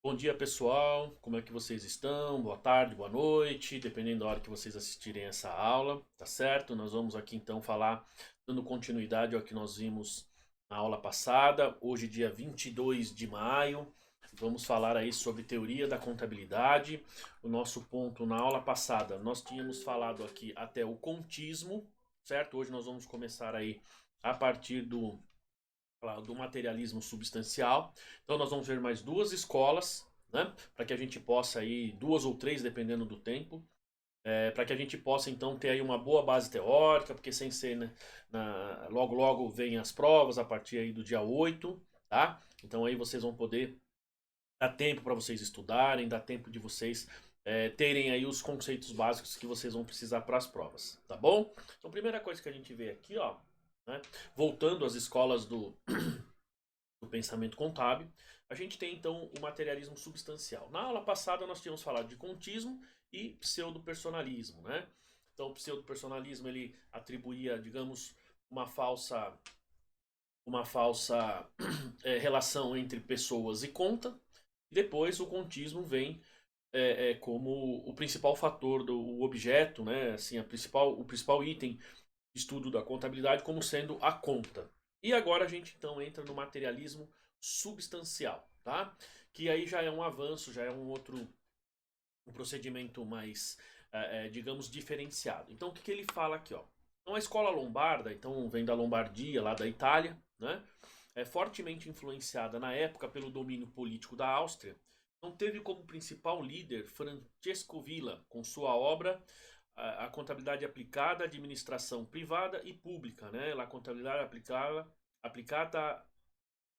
Bom dia, pessoal. Como é que vocês estão? Boa tarde, boa noite, dependendo da hora que vocês assistirem essa aula, tá certo? Nós vamos aqui então falar, dando continuidade ao que nós vimos na aula passada, hoje dia 22 de maio. Vamos falar aí sobre teoria da contabilidade. O nosso ponto na aula passada, nós tínhamos falado aqui até o contismo, certo? Hoje nós vamos começar aí a partir do materialismo substancial. Então nós vamos ver mais duas escolas, né, para que a gente possa aí, duas ou três, dependendo do tempo, para que a gente possa então ter aí uma boa base teórica, porque sem ser, né, logo logo vem as provas a partir aí do dia 8, tá? Então aí vocês vão poder dar tempo para vocês estudarem, dar tempo de vocês terem aí os conceitos básicos que vocês vão precisar para as provas, tá bom? Então, primeira coisa que a gente vê aqui, ó, né, voltando às escolas do pensamento contábil, a gente tem então o materialismo substancial. Na aula passada nós tínhamos falado de contismo e pseudo-personalismo, né? Então o pseudo-personalismo ele atribuía, digamos, uma falsa relação entre pessoas e conta. E depois o contismo vem como o principal fator do objeto, né? Assim, o principal item de estudo da contabilidade como sendo a conta. E agora a gente então entra no materialismo substancial, tá? Que aí já é um avanço, já é um procedimento mais, digamos, diferenciado. Então o que ele fala aqui, ó? Então a escola lombarda, então vem da Lombardia, lá da Itália, né? É fortemente influenciada na época pelo domínio político da Áustria. Então teve como principal líder Francesco Villa, com sua obra a contabilidade aplicada, administração privada e pública, né? La contabilidade applicata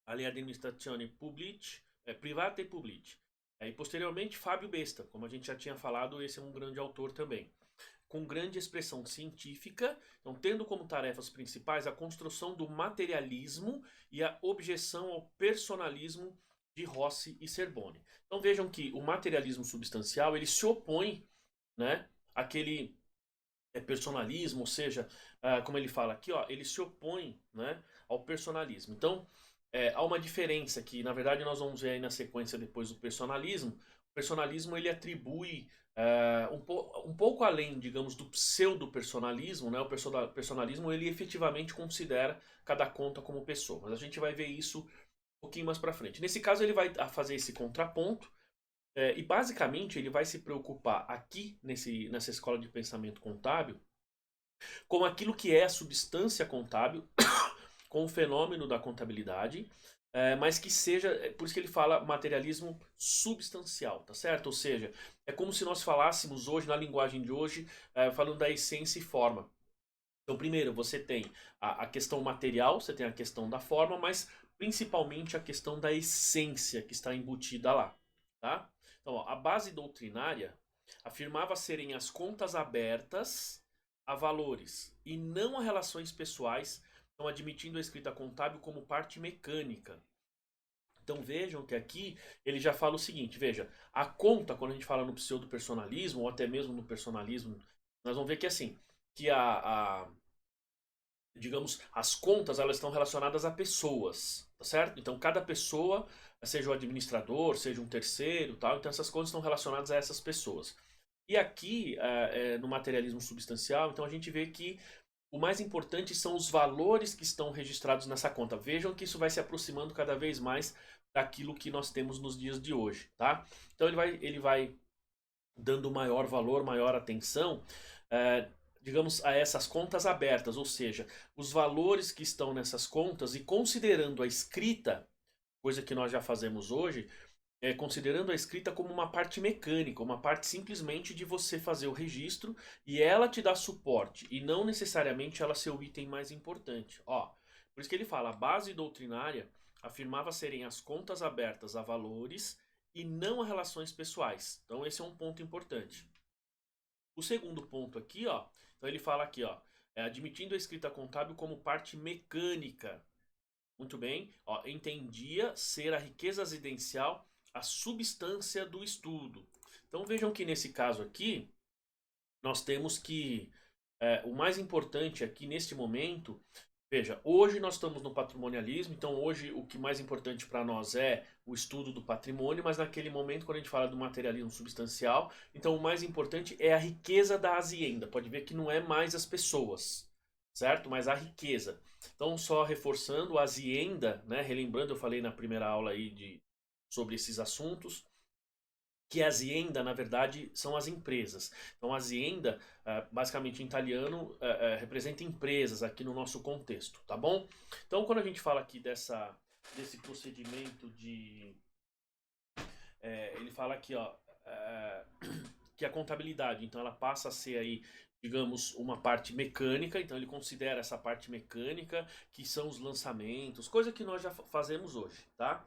alle amministrazioni pubbliche, private e pubbliche. E posteriormente Fábio Besta, como a gente já tinha falado, esse é um grande autor também. Com grande expressão científica, então tendo como tarefas principais a construção do materialismo e a objeção ao personalismo de Rossi e Cerboni. Então vejam que o materialismo substancial ele se opõe, né, àquele personalismo, ou seja, como ele fala aqui, ó, ele se opõe, né, ao personalismo. Então, há uma diferença que, na verdade, nós vamos ver aí na sequência depois do personalismo. O personalismo ele atribui um pouco além, digamos, do pseudo-personalismo, né? O personalismo ele efetivamente considera cada conta como pessoa, mas a gente vai ver isso um pouquinho mais para frente. Nesse caso, ele vai fazer esse contraponto e basicamente ele vai se preocupar aqui nessa escola de pensamento contábil com aquilo que é a substância contábil, com o fenômeno da contabilidade, mas que seja, por isso que ele fala materialismo substancial, tá certo? Ou seja, é como se nós falássemos hoje, na linguagem de hoje, falando da essência e forma. Então, primeiro, você tem a questão material, você tem a questão da forma, mas principalmente a questão da essência que está embutida lá, tá? Então, ó, a base doutrinária afirmava serem as contas abertas a valores e não a relações pessoais, então admitindo a escrita contábil como parte mecânica. Então vejam que aqui ele já fala o seguinte, veja, a conta, quando a gente fala no pseudo-personalismo, ou até mesmo no personalismo, nós vamos ver que assim, que digamos, as contas elas estão relacionadas a pessoas, tá certo? Então cada pessoa, seja o administrador, seja um terceiro, tal, então essas contas estão relacionadas a essas pessoas. E aqui, no materialismo substancial, então a gente vê que o mais importante são os valores que estão registrados nessa conta. Vejam que isso vai se aproximando cada vez mais daquilo que nós temos nos dias de hoje, tá? Então ele vai dando maior valor, maior atenção, é, digamos, a essas contas abertas, ou seja, os valores que estão nessas contas e considerando a escrita, coisa que nós já fazemos hoje, considerando a escrita como uma parte mecânica, uma parte simplesmente de você fazer o registro e ela te dá suporte e não necessariamente ela ser o item mais importante. Ó, por isso que ele fala, a base doutrinária afirmava serem as contas abertas a valores e não a relações pessoais. Então esse é um ponto importante. O segundo ponto aqui, ó, então ele fala aqui, ó, admitindo a escrita contábil como parte mecânica. Muito bem, ó, entendia ser a riqueza residencial a substância do estudo. Então vejam que nesse caso aqui, nós temos que o mais importante aqui neste momento, Veja, hoje nós estamos no patrimonialismo, então hoje o que mais importante para nós é o estudo do patrimônio, mas naquele momento, quando a gente fala do materialismo substancial, então o mais importante é a riqueza da hacienda. Pode ver que não é mais as pessoas, certo? Mas a riqueza. Então, só reforçando, a hacienda, né? Relembrando, eu falei na primeira aula aí sobre esses assuntos, que a azienda, na verdade, são as empresas. Então, a azienda, basicamente em italiano, representa empresas aqui no nosso contexto, tá bom? Então, quando a gente fala aqui desse procedimento de... ele fala aqui, ó, que a contabilidade, então, ela passa a ser aí, digamos, uma parte mecânica, então ele considera essa parte mecânica, que são os lançamentos, coisa que nós já fazemos hoje, tá?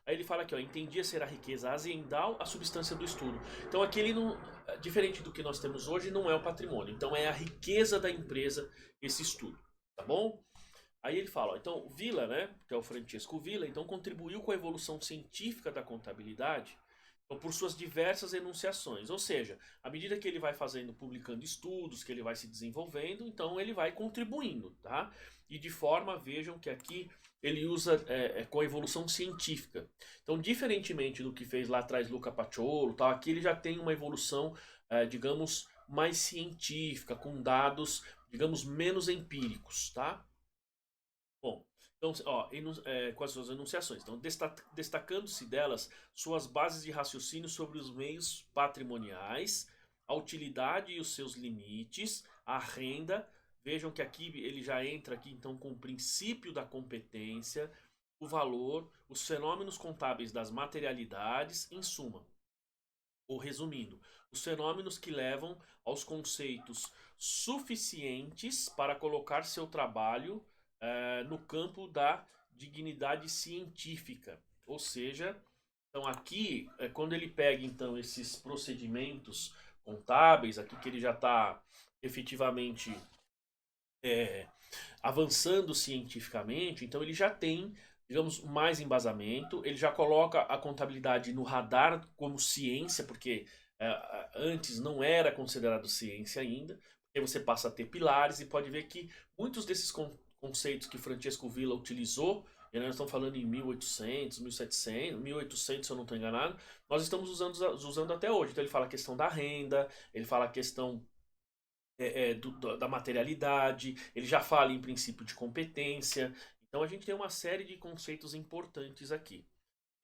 Aí ele fala aqui, ó, entendia ser a riqueza aziendal a substância do estudo. Então aqui ele não, diferente do que nós temos hoje, não é o patrimônio. Então é a riqueza da empresa esse estudo, tá bom? Aí ele fala, ó, então Villa, né, que é o Francesco Villa, então contribuiu com a evolução científica da contabilidade, então, por suas diversas enunciações. Ou seja, à medida que ele vai fazendo, publicando estudos, que ele vai se desenvolvendo, então ele vai contribuindo, tá? E de forma, vejam que aqui ele usa com a evolução científica. Então, diferentemente do que fez lá atrás Luca Paciolo, tal, aqui ele já tem uma evolução, digamos, mais científica, com dados, digamos, menos empíricos, tá? Bom, então, ó, com as suas enunciações. Então, destacando-se delas suas bases de raciocínio sobre os meios patrimoniais, a utilidade e os seus limites, a renda. Vejam que aqui ele já entra aqui então com o princípio da competência, o valor, os fenômenos contábeis das materialidades, em suma. Ou resumindo, os fenômenos que levam aos conceitos suficientes para colocar seu trabalho no campo da dignidade científica. Ou seja, então aqui, quando ele pega então esses procedimentos contábeis, aqui que ele já está efetivamente avançando cientificamente, então ele já tem, digamos, mais embasamento, ele já coloca a contabilidade no radar como ciência, porque antes não era considerado ciência ainda, aí você passa a ter pilares e pode ver que muitos desses conceitos que Francesco Villa utilizou, e nós estamos falando em 1800, 1700, 1800 se eu não estou enganado, nós estamos usando até hoje. Então ele fala a questão da renda, ele fala a questão da materialidade, ele já fala em princípio de competência. Então a gente tem uma série de conceitos importantes aqui.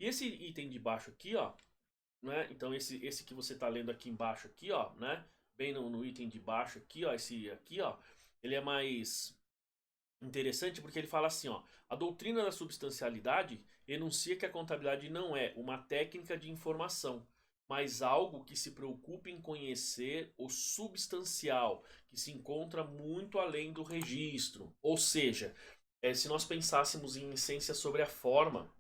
E esse item de baixo aqui, ó, né? Então esse que você está lendo aqui embaixo aqui, ó, né? Bem no item de baixo aqui, ó, esse aqui, ó, ele é mais interessante porque ele fala assim, ó, a doutrina da substancialidade enuncia que a contabilidade não é uma técnica de informação, mas algo que se preocupe em conhecer o substancial, que se encontra muito além do registro. Ou seja, se nós pensássemos em essência sobre a forma,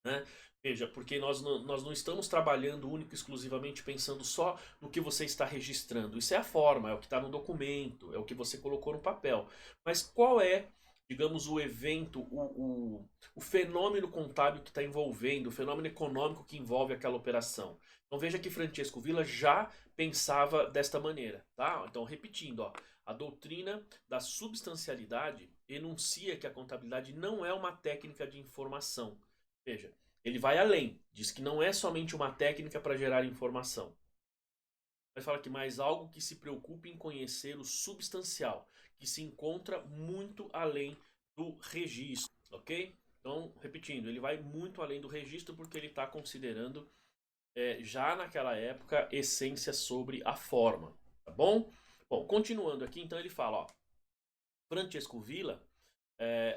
né? Veja, porque nós não estamos trabalhando único e exclusivamente pensando só no que você está registrando. Isso é a forma, é o que está no documento, é o que você colocou no papel. Mas qual é, digamos, o evento, o fenômeno contábil que está envolvendo, o fenômeno econômico que envolve aquela operação? Então veja que Francesco Villa já pensava desta maneira, tá? Então repetindo, ó, a doutrina da substancialidade enuncia que a contabilidade não é uma técnica de informação. Veja, ele vai além, diz que não é somente uma técnica para gerar informação. Vai falar que mais algo que se preocupe em conhecer o substancial, que se encontra muito além do registro, ok? Então, repetindo, ele vai muito além do registro porque ele está considerando já naquela época essência sobre a forma, tá bom? Bom, continuando aqui, então ele fala, ó, Francesco Villa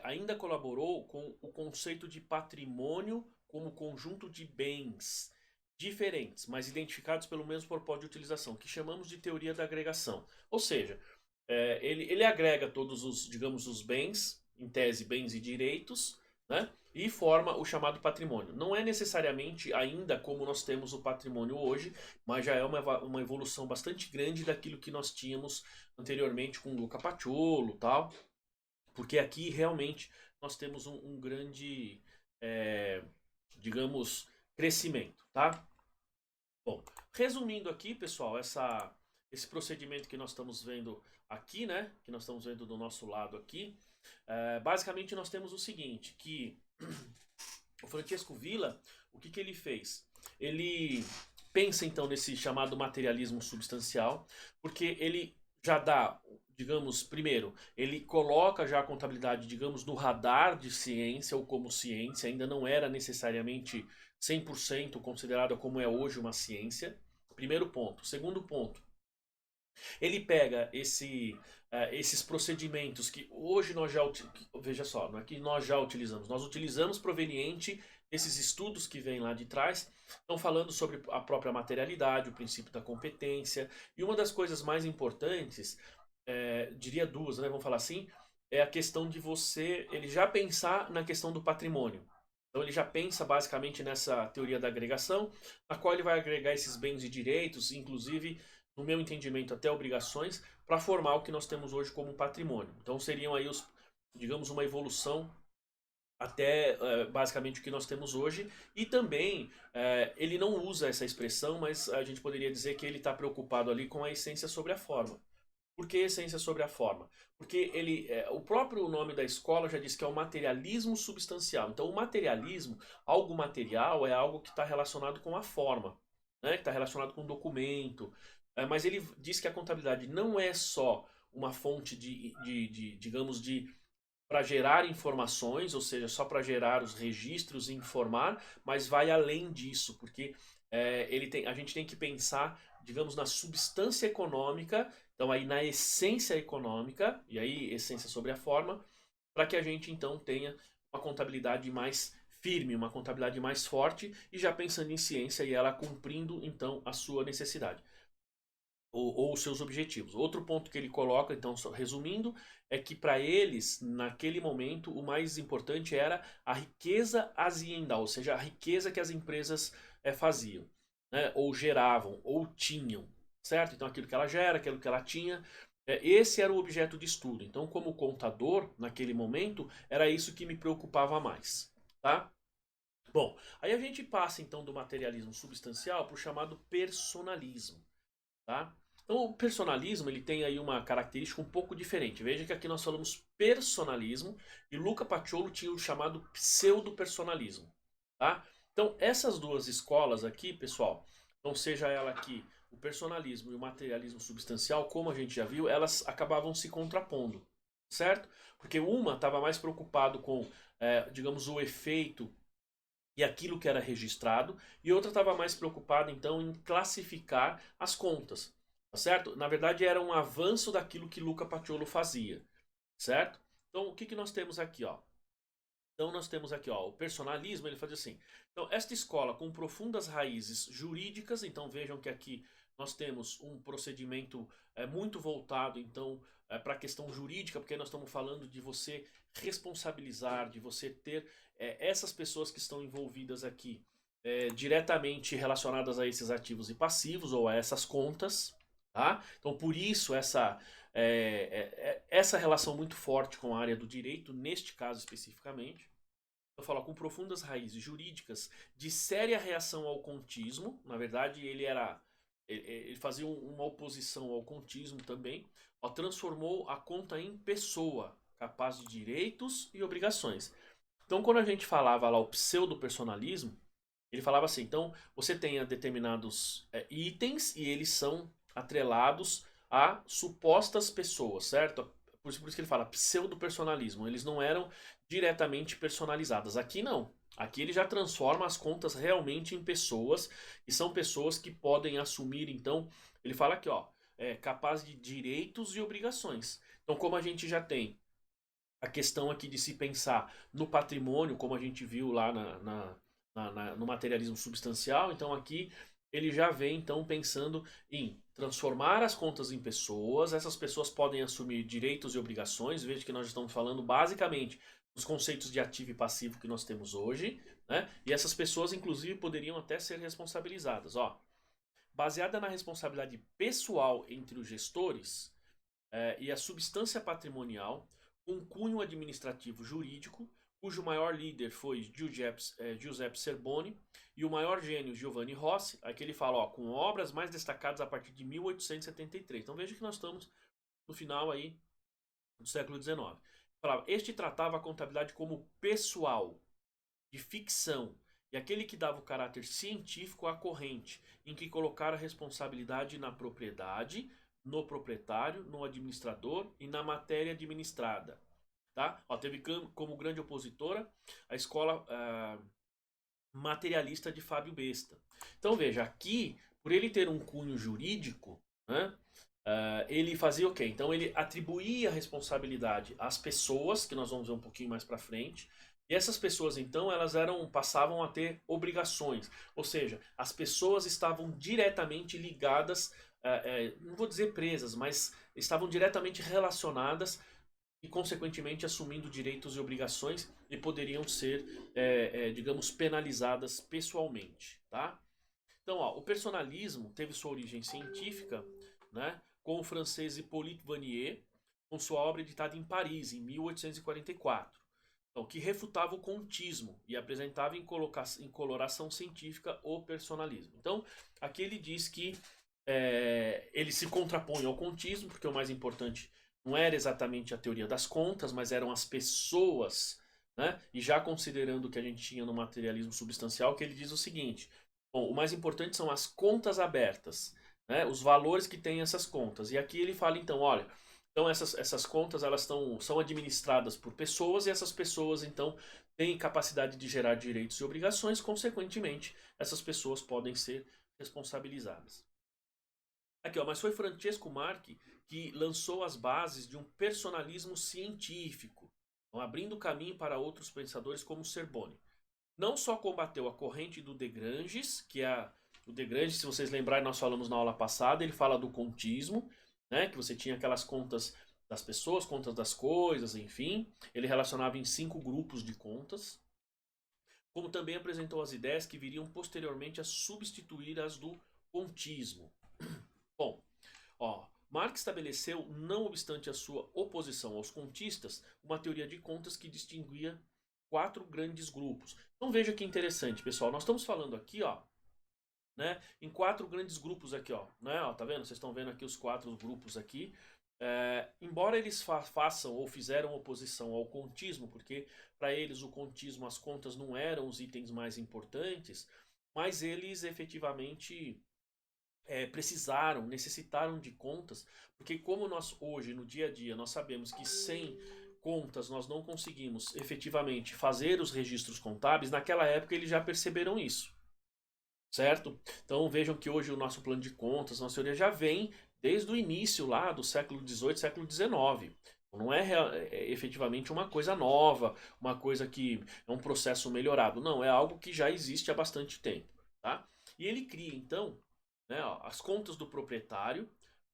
ainda colaborou com o conceito de patrimônio como conjunto de bens diferentes, mas identificados pelo mesmo propósito de utilização, que chamamos de teoria da agregação. Ou seja, ele agrega todos os, digamos, os bens, em tese, bens e direitos, né? E forma o chamado patrimônio. Não é necessariamente ainda como nós temos o patrimônio hoje, mas já é uma evolução bastante grande daquilo que nós tínhamos anteriormente com Luca Paciolo, tal. Porque aqui realmente nós temos um grande, digamos, crescimento, tá? Bom, resumindo aqui, pessoal, esse procedimento que nós estamos vendo aqui, né? Que nós estamos vendo do nosso lado aqui. Basicamente nós temos o seguinte, que o Francesco Villa, o que ele fez? Ele pensa então nesse chamado materialismo substancial, porque ele já dá, digamos, primeiro, ele coloca já a contabilidade, digamos, no radar de ciência ou como ciência, ainda não era necessariamente 100% considerada como é hoje uma ciência. Primeiro ponto. Segundo ponto, ele pega esses procedimentos que hoje nós já veja só, não é que nós já utilizamos, nós utilizamos proveniente desses estudos que vêm lá de trás, estão falando sobre a própria materialidade, o princípio da competência, e uma das coisas mais importantes, diria duas, né, vamos falar assim, é a questão de você, ele já pensar na questão do patrimônio. Então ele já pensa basicamente nessa teoria da agregação, na qual ele vai agregar esses bens e direitos, inclusive no meu entendimento, até obrigações, para formar o que nós temos hoje como patrimônio. Então seriam aí digamos, uma evolução até basicamente o que nós temos hoje. E também ele não usa essa expressão, mas a gente poderia dizer que ele está preocupado ali com a essência sobre a forma. Por que essência sobre a forma? Porque o próprio nome da escola já diz que é o materialismo substancial. Então, o materialismo, algo material, é algo que está relacionado com a forma, né? Que está relacionado com o documento. Mas ele diz que a contabilidade não é só uma fonte digamos, para gerar informações, ou seja, só para gerar os registros e informar, mas vai além disso, porque a gente tem que pensar, digamos, na substância econômica, então aí na essência econômica, e aí essência sobre a forma, para que a gente então tenha uma contabilidade mais firme, uma contabilidade mais forte, e já pensando em ciência e ela cumprindo então a sua necessidade ou os seus objetivos. Outro ponto que ele coloca, então, só resumindo, é que para eles, naquele momento, o mais importante era a riqueza aziendal, ou seja, a riqueza que as empresas faziam, né? Ou geravam, ou tinham, certo? Então, aquilo que ela gera, aquilo que ela tinha, esse era o objeto de estudo. Então, como contador, naquele momento, era isso que me preocupava mais, tá? Bom, aí a gente passa então do materialismo substancial para o chamado personalismo. Tá? Então o personalismo ele tem aí uma característica um pouco diferente. Veja que aqui nós falamos personalismo e Luca Paciolo tinha o chamado pseudo-personalismo. Tá? Então essas duas escolas aqui, pessoal, então seja ela aqui o personalismo e o materialismo substancial, como a gente já viu, elas acabavam se contrapondo, certo? Porque uma estava mais preocupado com, digamos, o efeito e aquilo que era registrado, e outra estava mais preocupada então em classificar as contas, tá certo? Na verdade era um avanço daquilo que Luca Paciolo fazia, certo? Então o que que nós temos aqui, ó? Então nós temos aqui, ó, o personalismo, ele faz assim. Então esta escola com profundas raízes jurídicas, então vejam que aqui nós temos um procedimento muito voltado então para a questão jurídica, porque nós estamos falando de você responsabilizar, de você ter essas pessoas que estão envolvidas aqui diretamente relacionadas a esses ativos e passivos ou a essas contas, tá? Então por isso essa relação muito forte com a área do direito, neste caso especificamente. Eu falo com profundas raízes jurídicas, de séria reação ao contismo. Na verdade, ele fazia uma oposição ao contismo também. Ó, transformou a conta em pessoa, capaz de direitos e obrigações. Então, quando a gente falava lá o pseudo-personalismo, ele falava assim: então você tem determinados itens e eles são atrelados a supostas pessoas, certo? Por isso que ele fala pseudo-personalismo. Eles não eram diretamente personalizadas. Aqui não. Aqui ele já transforma as contas realmente em pessoas e são pessoas que podem assumir, então, ele fala aqui, ó, capaz de direitos e obrigações. Então, como a gente já tem a questão aqui de se pensar no patrimônio, como a gente viu lá no materialismo substancial, então aqui ele já vem então pensando em transformar as contas em pessoas, essas pessoas podem assumir direitos e obrigações, veja que nós estamos falando basicamente dos conceitos de ativo e passivo que nós temos hoje, né? E essas pessoas inclusive poderiam até ser responsabilizadas, ó. Baseada na responsabilidade pessoal entre os gestores e a substância patrimonial, com cunho administrativo jurídico, cujo maior líder foi Giuseppe Cerboni, e o maior gênio Giovanni Rossi, aqui ele fala, ó, com obras mais destacadas a partir de 1873. Então veja que nós estamos no final aí do século XIX. falava, este tratava a contabilidade como pessoal, de ficção, e aquele que dava o caráter científico à corrente, em que colocara a responsabilidade na propriedade, no proprietário, no administrador e na matéria administrada. Tá? Ó, teve como grande opositora a escola materialista de Fábio Besta. Então veja, aqui, por ele ter um cunho jurídico, né, ele fazia o quê? Então ele atribuía a responsabilidade às pessoas, que nós vamos ver um pouquinho mais para frente, e essas pessoas então passavam a ter obrigações, ou seja, as pessoas estavam diretamente ligadas, não vou dizer presas, mas estavam diretamente relacionadas e, consequentemente, assumindo direitos e obrigações e poderiam ser, digamos, penalizadas pessoalmente, tá? Então, ó, o personalismo teve sua origem científica, né, com o francês Hippolyte Vanier, com sua obra editada em Paris, em 1844, então, que refutava o contismo e apresentava em coloração científica o personalismo. Então, aqui ele diz que ele se contrapõe ao contismo, porque o mais importante não era exatamente a teoria das contas, mas eram as pessoas, né? E já considerando o que a gente tinha no materialismo substancial, que ele diz o seguinte: bom, o mais importante são as contas abertas, né? Os valores que têm essas contas. E aqui ele fala então, olha, então essas contas elas são administradas por pessoas e essas pessoas então têm capacidade de gerar direitos e obrigações, consequentemente, essas pessoas podem ser responsabilizadas. Aqui, ó, mas foi Francesco Marchi que lançou as bases de um personalismo científico, então, abrindo caminho para outros pensadores como Cerboni. Não só combateu a corrente do Desgranges, o Desgranges, se vocês lembrarem, nós falamos na aula passada, ele fala do contismo, né, que você tinha aquelas contas das pessoas, contas das coisas, enfim. Ele relacionava em 5 grupos de contas. Como também apresentou as ideias que viriam posteriormente a substituir as do contismo. Bom, ó, Marx estabeleceu, não obstante a sua oposição aos contistas, uma teoria de contas que distinguia 4 grandes grupos. Então veja que interessante, pessoal. Nós estamos falando aqui, ó, né, em 4 grandes grupos aqui, ó, né, ó, tá vendo? Vocês estão vendo aqui os 4 grupos aqui. Embora eles façam ou fizeram oposição ao contismo, porque para eles o contismo, as contas não eram os itens mais importantes, mas eles efetivamente necessitaram de contas, porque como nós hoje, no dia a dia, nós sabemos que sem contas nós não conseguimos efetivamente fazer os registros contábeis, naquela época eles já perceberam isso, certo? Então vejam que hoje o nosso plano de contas, nossa teoria já vem desde o início lá do século XVIII, século XIX. Não é efetivamente uma coisa nova, uma coisa que é um processo melhorado. Não, é algo que já existe há bastante tempo, tá? E ele cria, então, né, ó, as contas do proprietário,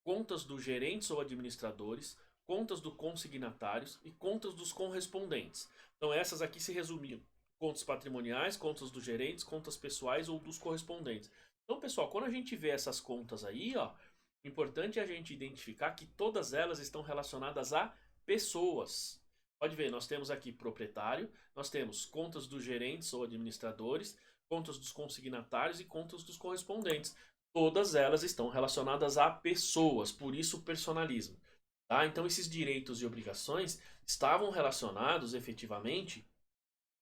contas dos gerentes ou administradores, contas dos consignatários e contas dos correspondentes. Então essas aqui se resumiam: contas patrimoniais, contas dos gerentes, contas pessoais ou dos correspondentes. Então, pessoal, quando a gente vê essas contas aí, ó, importante é a gente identificar que todas elas estão relacionadas a pessoas. Pode ver, nós temos aqui proprietário, nós temos contas dos gerentes ou administradores, contas dos consignatários e contas dos correspondentes. Todas elas estão relacionadas a pessoas, por isso o personalismo. Tá? Então esses direitos e obrigações estavam relacionados efetivamente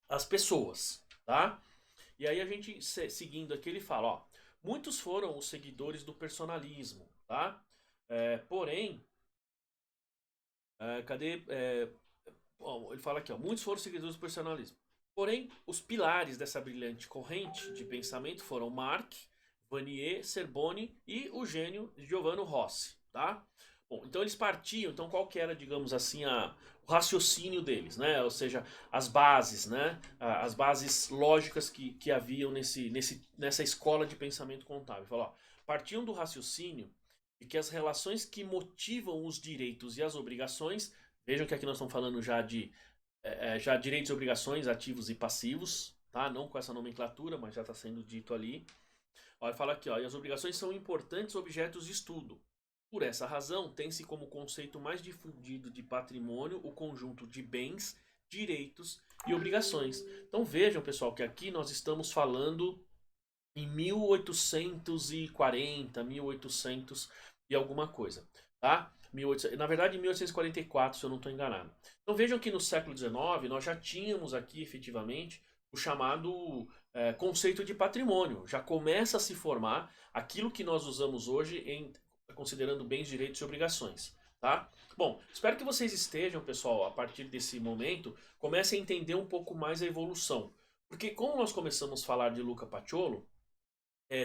às pessoas. Tá? E aí a gente, seguindo aqui, ele fala, ó, muitos foram os seguidores do personalismo. Tá? Porém, cadê? Bom, ele fala aqui, ó, muitos foram seguidores do personalismo. Porém, os pilares dessa brilhante corrente de pensamento foram Marx, Vanier, Cerboni e o gênio Giovanni Rossi, tá? Bom, então eles partiam, então qual que era, digamos assim, o raciocínio deles, né? Ou seja, as bases, né? As bases lógicas que haviam nessa escola de pensamento contábil. Falou, ó, partiam do raciocínio de que as relações que motivam os direitos e as obrigações, vejam que aqui nós estamos falando já direitos e obrigações ativos e passivos, tá? Não com essa nomenclatura, mas já está sendo dito ali. Ó, fala aqui, ó, e as obrigações são importantes objetos de estudo. Por essa razão, tem-se como conceito mais difundido de patrimônio o conjunto de bens, direitos e obrigações. Então vejam, pessoal, que aqui nós estamos falando em 1840, 1800 e alguma coisa, tá? Na verdade, em 1844, se eu não estou enganado. Então vejam que no século XIX nós já tínhamos aqui efetivamente o chamado conceito de patrimônio. Já começa a se formar aquilo que nós usamos hoje considerando bens, direitos e obrigações. Tá? Bom, espero que vocês estejam, pessoal, a partir desse momento, comecem a entender um pouco mais a evolução. Porque como nós começamos a falar de Luca Paciolo,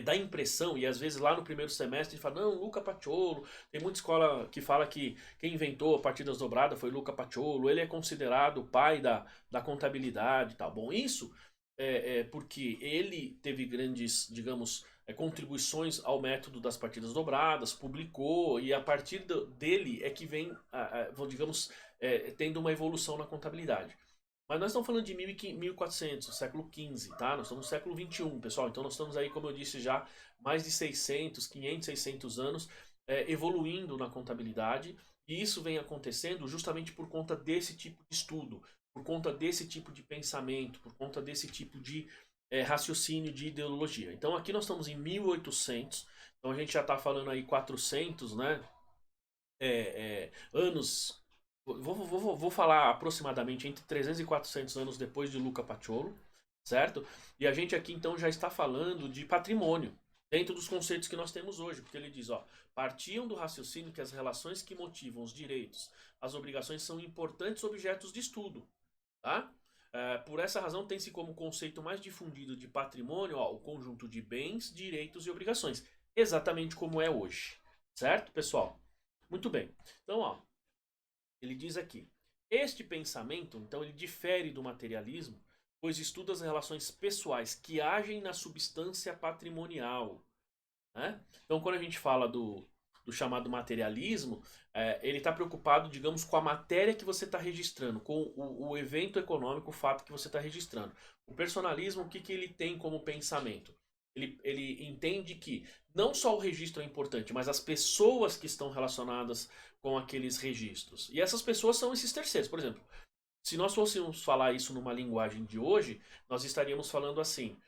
dá impressão, e às vezes lá no primeiro semestre a gente fala, não, Luca Paciolo, tem muita escola que fala que quem inventou a partidas dobradas foi Luca Paciolo, ele é considerado o pai da contabilidade e tal. Bom, isso porque ele teve grandes, digamos, contribuições ao método das partidas dobradas, publicou, e a partir dele é que vem, digamos, tendo uma evolução na contabilidade. Mas nós estamos falando de 1400, século XV, tá? Nós estamos no século XXI, pessoal. Então nós estamos aí, como eu disse já, mais de 600, 500, 600 anos evoluindo na contabilidade. E isso vem acontecendo justamente por conta desse tipo de estudo, por conta desse tipo de pensamento, por conta desse tipo de raciocínio, de ideologia. Então aqui nós estamos em 1800, então a gente já está falando aí 400, né? Anos. Vou falar aproximadamente entre 300 e 400 anos depois de Luca Paciolo, certo? E a gente aqui então já está falando de patrimônio, dentro dos conceitos que nós temos hoje, porque ele diz, ó, partiam do raciocínio que as relações que motivam os direitos, as obrigações são importantes objetos de estudo, tá? Por essa razão tem-se como conceito mais difundido de patrimônio, ó, o conjunto de bens, direitos e obrigações, exatamente como é hoje, certo, pessoal? Muito bem. Então, ó, ele diz aqui: este pensamento, então, ele difere do materialismo, pois estuda as relações pessoais que agem na substância patrimonial. Né? Então, quando a gente fala do chamado materialismo, ele está preocupado, digamos, com a matéria que você está registrando, com o evento econômico, o fato que você está registrando. O personalismo, o que ele tem como pensamento? Ele entende que não só o registro é importante, mas as pessoas que estão relacionadas com aqueles registros. E essas pessoas são esses terceiros. Por exemplo, se nós fôssemos falar isso numa linguagem de hoje, nós estaríamos falando assim.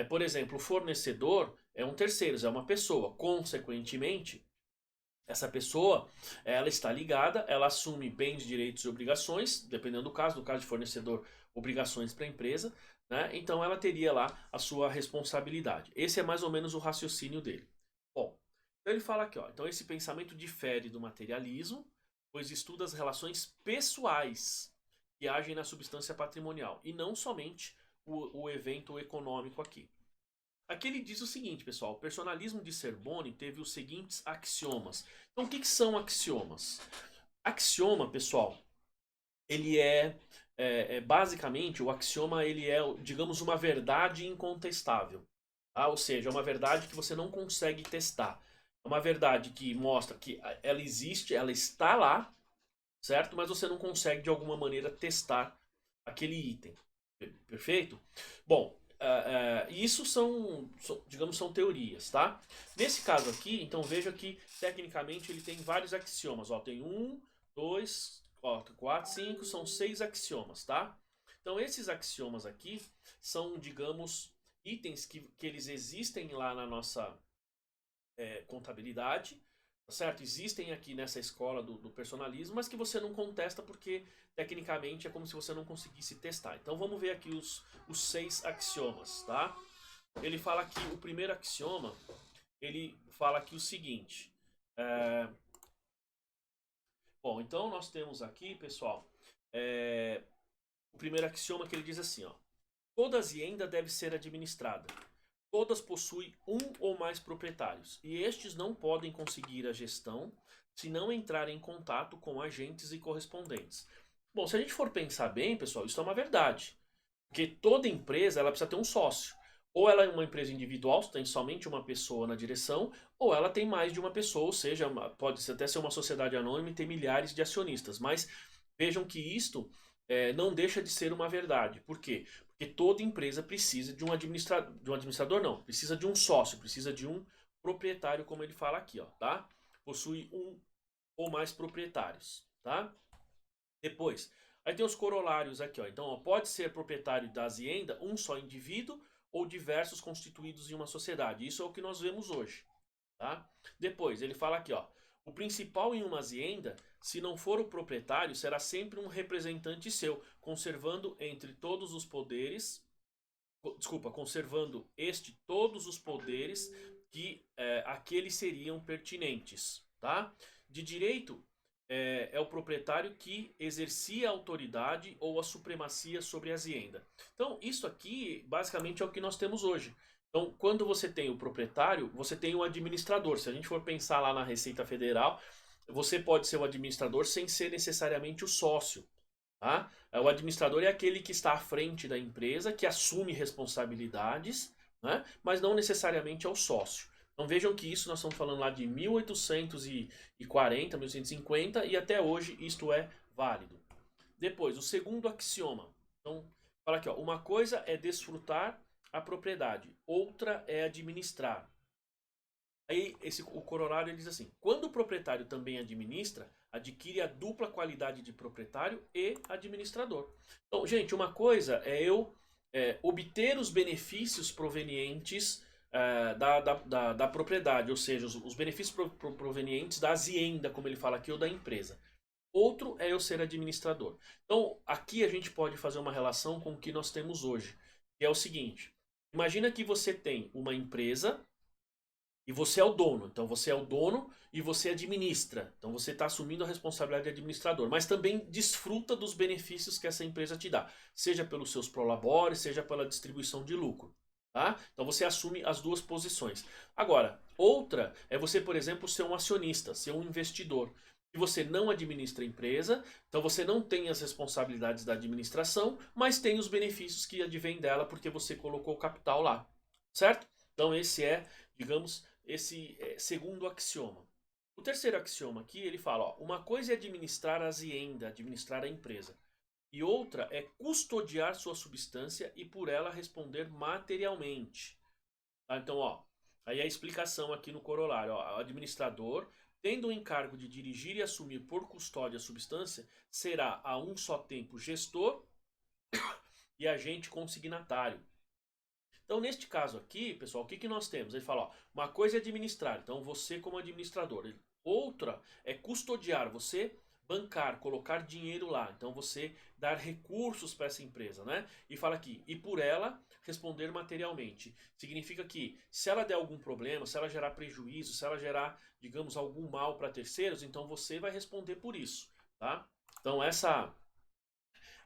Por exemplo, o fornecedor é um terceiro, é uma pessoa. Consequentemente, essa pessoa, ela está ligada, ela assume bens, direitos e obrigações, dependendo do caso de fornecedor, obrigações para a empresa, né? Então ela teria lá a sua responsabilidade. Esse é mais ou menos o raciocínio dele. Bom, então ele fala aqui, ó, então esse pensamento difere do materialismo, pois estuda as relações pessoais que agem na substância patrimonial, e não somente o evento econômico aqui. Aqui ele diz o seguinte, pessoal, o personalismo de Cerboni teve os seguintes axiomas. Então, o que são axiomas? Axioma, pessoal, ele basicamente, o axioma ele é, digamos, uma verdade incontestável. Tá? Ou seja, é uma verdade que você não consegue testar. É uma verdade que mostra que ela existe, ela está lá, certo? Mas você não consegue, de alguma maneira, testar aquele item. Perfeito? Bom, isso digamos, são teorias, tá? Nesse caso aqui, então veja que tecnicamente ele tem vários axiomas. Ó, tem 1, 2, 4, 5, são 6 axiomas, tá? Então esses axiomas aqui são, digamos, itens que eles existem lá na nossa contabilidade, tá certo? Existem aqui nessa escola do personalismo, mas que você não contesta porque tecnicamente é como se você não conseguisse testar. Então vamos ver aqui os 6 axiomas, tá? Ele fala aqui, o primeiro axioma, ele fala aqui o seguinte. Bom, então nós temos aqui, pessoal, o primeiro axioma que ele diz assim, ó. Toda azienda deve ser administrada. Todas possuem um ou mais proprietários, e estes não podem conseguir a gestão se não entrarem em contato com agentes e correspondentes. Bom, se a gente for pensar bem, pessoal, isso é uma verdade. Porque toda empresa ela precisa ter um sócio. Ou ela é uma empresa individual, tem somente uma pessoa na direção, ou ela tem mais de uma pessoa, ou seja, pode até ser uma sociedade anônima e ter milhares de acionistas. Mas vejam que isto não deixa de ser uma verdade. Por quê? Porque toda empresa precisa de um administrador, não, precisa de um sócio, precisa de um proprietário, como ele fala aqui, ó, tá? Possui um ou mais proprietários, tá? Depois, aí tem os corolários aqui, ó. Então, ó, pode ser proprietário da azienda um só indivíduo ou diversos constituídos em uma sociedade. Isso é o que nós vemos hoje, tá? Depois, ele fala aqui, ó. O principal em uma azienda, se não for o proprietário, será sempre um representante seu, conservando entre todos os poderes, conservando todos os poderes que aqueles seriam pertinentes, tá? De direito, é o proprietário que exercia a autoridade ou a supremacia sobre a azienda. Então, isso aqui basicamente é o que nós temos hoje. Então, quando você tem o proprietário, você tem o administrador. Se a gente for pensar lá na Receita Federal, você pode ser o administrador sem ser necessariamente o sócio. Tá? O administrador é aquele que está à frente da empresa, que assume responsabilidades, né? Mas não necessariamente é o sócio. Então vejam que isso nós estamos falando lá de 1840, 1850 e até hoje isto é válido. Depois, o segundo axioma. Então, fala aqui, ó, uma coisa é desfrutar a propriedade, outra é administrar. Aí o corolário diz assim: quando o proprietário também administra, adquire a dupla qualidade de proprietário e administrador. Então, gente, uma coisa é eu obter os benefícios provenientes da propriedade, ou seja, os benefícios provenientes da azienda, como ele fala aqui, ou da empresa. Outro é eu ser administrador. Então, aqui a gente pode fazer uma relação com o que nós temos hoje, que é o seguinte: imagina que você tem uma empresa e você é o dono. Então você é o dono e você administra. Então você está assumindo a responsabilidade de administrador, mas também desfruta dos benefícios que essa empresa te dá, seja pelos seus prolabores, seja pela distribuição de lucro. Tá? Então você assume as duas posições. Agora, outra é você, por exemplo, ser um acionista, ser um investidor. E você não administra a empresa, então você não tem as responsabilidades da administração, mas tem os benefícios que advêm dela porque você colocou o capital lá. Certo? Então esse é, digamos, esse segundo axioma. O terceiro axioma aqui, ele fala, ó, uma coisa é administrar a azienda, administrar a empresa, e outra é custodiar sua substância e por ela responder materialmente. Tá? Então, ó, aí a explicação aqui no corolário, ó, o administrador, tendo o encargo de dirigir e assumir por custódia a substância, será a um só tempo gestor e agente consignatário. Então, neste caso aqui, pessoal, o que nós temos? Ele fala, ó, uma coisa é administrar, então você como administrador. Outra é custodiar, você bancar, colocar dinheiro lá. Então, você dar recursos para essa empresa, né? E fala aqui, e por ela responder materialmente. Significa que se ela der algum problema, se ela gerar prejuízo, se ela gerar, digamos, algum mal para terceiros, então você vai responder por isso, tá? Então,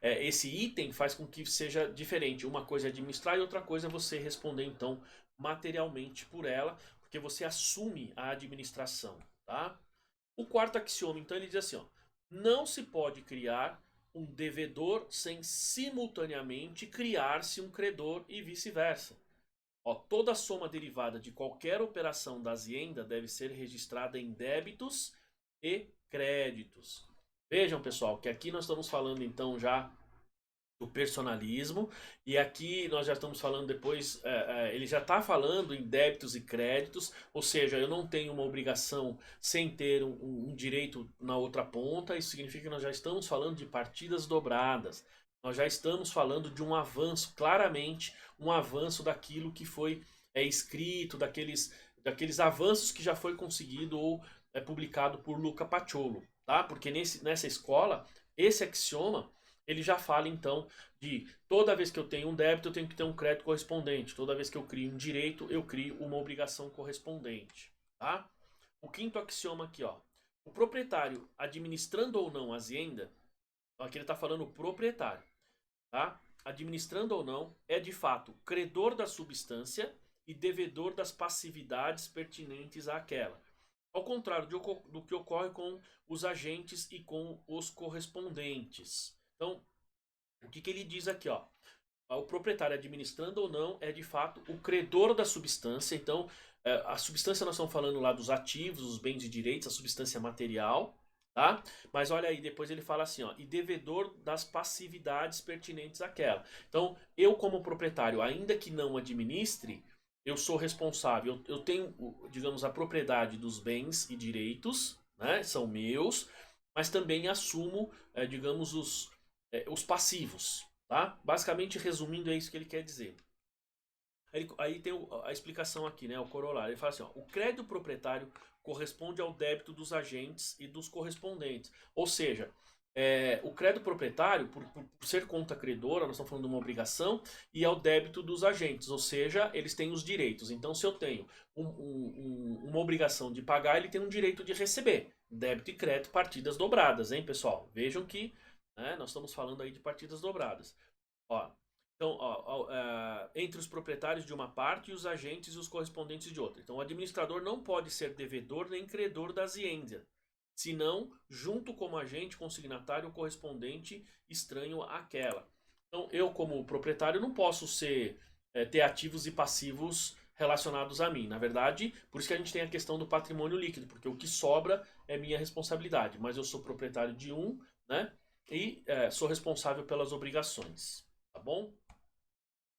esse item faz com que seja diferente. Uma coisa é administrar e outra coisa é você responder, então, materialmente por ela, porque você assume a administração, tá? O quarto axioma, então, ele diz assim, ó, não se pode criar um devedor sem simultaneamente criar-se um credor e vice-versa. Toda soma derivada de qualquer operação da azienda deve ser registrada em débitos e créditos. Vejam, pessoal, que aqui nós estamos falando então já do personalismo, e aqui nós já estamos falando depois, ele já está falando em débitos e créditos, ou seja, eu não tenho uma obrigação sem ter um direito na outra ponta. Isso significa que nós já estamos falando de partidas dobradas, nós já estamos falando de um avanço, claramente um avanço daquilo que foi escrito, daqueles avanços que já foi conseguido ou publicado por Luca Paciolo, tá? Porque nessa escola, esse axioma ele já fala então de toda vez que eu tenho um débito, eu tenho que ter um crédito correspondente. Toda vez que eu crio um direito, eu crio uma obrigação correspondente. Tá? O quinto axioma aqui, ó. O proprietário, administrando ou não a azienda, aqui ele está falando o proprietário, tá? Administrando ou não, é de fato credor da substância e devedor das passividades pertinentes àquela. Ao contrário do que ocorre com os agentes e com os correspondentes. Então, o que ele diz aqui, ó? O proprietário, administrando ou não, é de fato o credor da substância. Então, a substância nós estamos falando lá dos ativos, os bens e direitos, a substância material, tá? Mas olha aí, depois ele fala assim, ó, e devedor das passividades pertinentes àquela. Então, eu como proprietário, ainda que não administre, eu sou responsável, eu tenho, digamos, a propriedade dos bens e direitos, né? São meus, mas também assumo, digamos, os passivos, tá? Basicamente, resumindo, é isso que ele quer dizer. Aí tem a explicação aqui, né? O corolário. Ele fala assim, ó, o crédito proprietário corresponde ao débito dos agentes e dos correspondentes. Ou seja, o crédito proprietário, por ser conta credora, nós estamos falando de uma obrigação, e ao débito dos agentes, ou seja, eles têm os direitos. Então, se eu tenho uma obrigação de pagar, ele tem um direito de receber. Débito e crédito, partidas dobradas, hein, pessoal? Vejam que, né, nós estamos falando aí de partidas dobradas. Ó, então, entre os proprietários de uma parte e os agentes e os correspondentes de outra. Então, o administrador não pode ser devedor nem credor da azienda, senão junto como agente consignatário ou correspondente estranho àquela. Então, eu como proprietário não posso ter ativos e passivos relacionados a mim. Na verdade, por isso que a gente tem a questão do patrimônio líquido, porque o que sobra é minha responsabilidade, mas eu sou proprietário de um, né? E sou responsável pelas obrigações, tá bom?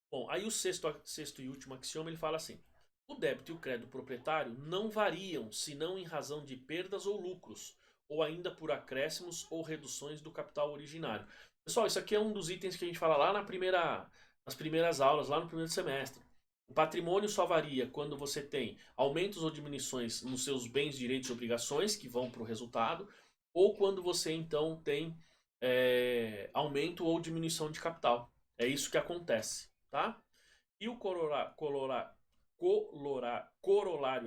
Bom, aí o sexto e último axioma ele fala assim: o débito e o crédito proprietário não variam senão em razão de perdas ou lucros, ou ainda por acréscimos ou reduções do capital originário. Pessoal, isso aqui é um dos itens que a gente fala lá nas primeiras aulas, lá no primeiro semestre. O patrimônio só varia quando você tem aumentos ou diminuições nos seus bens, direitos e obrigações, que vão para o resultado, ou quando você então tem aumento ou diminuição de capital. É isso que acontece, tá? E o corolário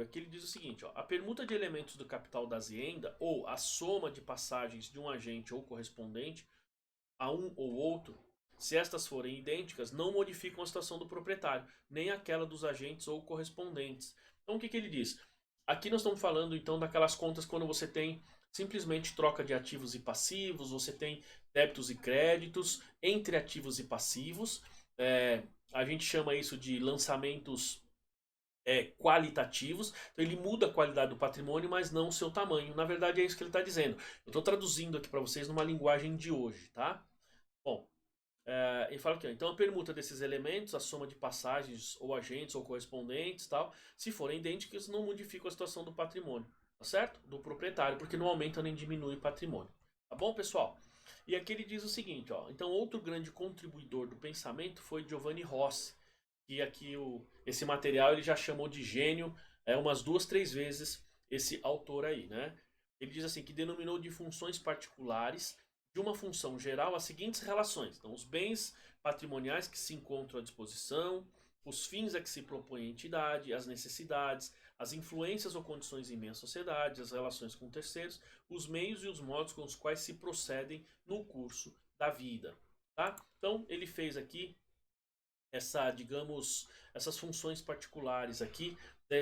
aqui ele diz o seguinte: ó, a permuta de elementos do capital da azienda ou a soma de passagens de um agente ou correspondente a um ou outro, se estas forem idênticas, não modificam a situação do proprietário, nem aquela dos agentes ou correspondentes. Então o que ele diz? Aqui nós estamos falando então daquelas contas quando você tem simplesmente troca de ativos e passivos, você tem débitos e créditos entre ativos e passivos. A gente chama isso de lançamentos qualitativos. Então ele muda a qualidade do patrimônio, mas não o seu tamanho. Na verdade é isso que ele está dizendo. Eu estou traduzindo aqui para vocês numa linguagem de hoje, tá? Bom, ele fala aqui, ó, então a permuta desses elementos, a soma de passagens ou agentes ou correspondentes, tal, se forem idênticas, não modificam a situação do patrimônio, tá certo? Do proprietário, porque não aumenta nem diminui o patrimônio. Tá bom, pessoal? E aqui ele diz o seguinte, ó, então outro grande contribuidor do pensamento foi Giovanni Rossi, que aqui esse material ele já chamou de gênio umas 2, 3 vezes esse autor aí, né? Ele diz assim que denominou de funções particulares de uma função geral as seguintes relações. Então, os bens patrimoniais que se encontram à disposição, os fins a que se propõe a entidade, as necessidades, as influências ou condições em meio à sociedade, as relações com terceiros, os meios e os modos com os quais se procedem no curso da vida. Tá? Então, ele fez aqui essas funções particulares aqui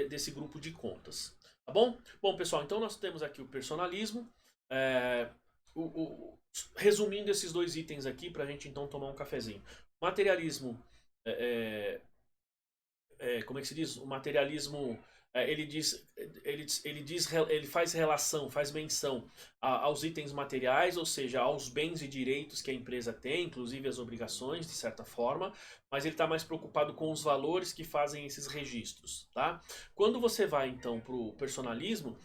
desse grupo de contas. Tá bom? Bom, pessoal, então nós temos aqui o personalismo. Resumindo esses dois itens aqui para a gente então tomar um cafezinho. Materialismo, como é que se diz? O materialismo ele faz relação, faz menção aos itens materiais, ou seja, aos bens e direitos que a empresa tem, inclusive as obrigações, de certa forma, mas ele está mais preocupado com os valores que fazem esses registros, tá? Quando você vai então para o personalismo,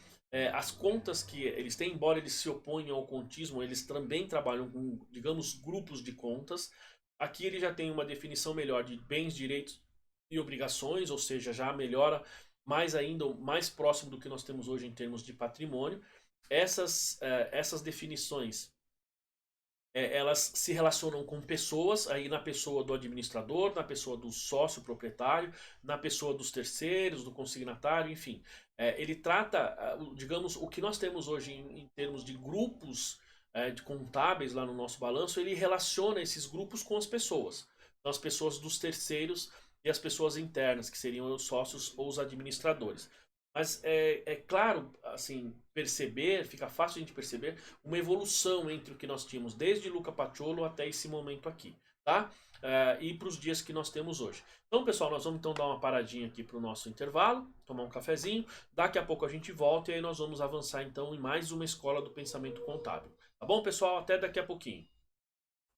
as contas que eles têm, embora eles se oponham ao contismo, eles também trabalham com, digamos, grupos de contas. Aqui ele já tem uma definição melhor de bens, direitos e obrigações, ou seja, já melhora mais ainda, mais próximo do que nós temos hoje em termos de patrimônio. Essas definições elas se relacionam com pessoas, aí na pessoa do administrador, na pessoa do sócio proprietário, na pessoa dos terceiros, do consignatário, enfim. Ele trata, digamos, o que nós temos hoje em termos de grupos de contábeis lá no nosso balanço, ele relaciona esses grupos com as pessoas. Então, as pessoas dos terceiros e as pessoas internas, que seriam os sócios ou os administradores. Mas é claro, assim, fica fácil a gente perceber uma evolução entre o que nós tínhamos desde Luca Paciolo até esse momento aqui, tá? E para os dias que nós temos hoje. Então, pessoal, nós vamos então dar uma paradinha aqui para o nosso intervalo, tomar um cafezinho. Daqui a pouco a gente volta e aí nós vamos avançar então em mais uma escola do pensamento contábil. Tá bom, pessoal? Até daqui a pouquinho.